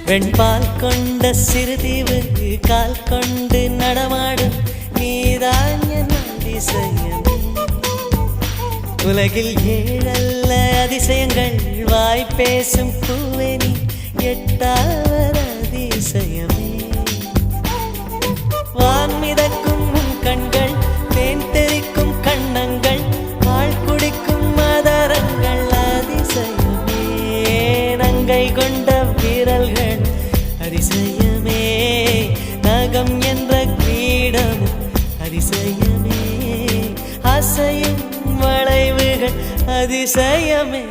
வெண்பால் கொண்ட சிறுதீவு கால் கொண்டு நடமாடும் நீதான் என் அதிசயம். உலகில் ஏழல்ல அதிசயங்கள் வாய் பேசும் பூவே நீ எட்டாவது அதிசயமே. வான் மிதக்கும் உன் கண்கள், தேன் தெறிக்கும் கண்ணங்கள், பால் குடிக்கும் மதரங்கள் அதிசயமே. நங்கை கொண்ட விரல்கள் அதிசயமே, நகம் என்ற கிரீடம் அதிசயமே, அசையும் வளைவுகள் அதிசயமே.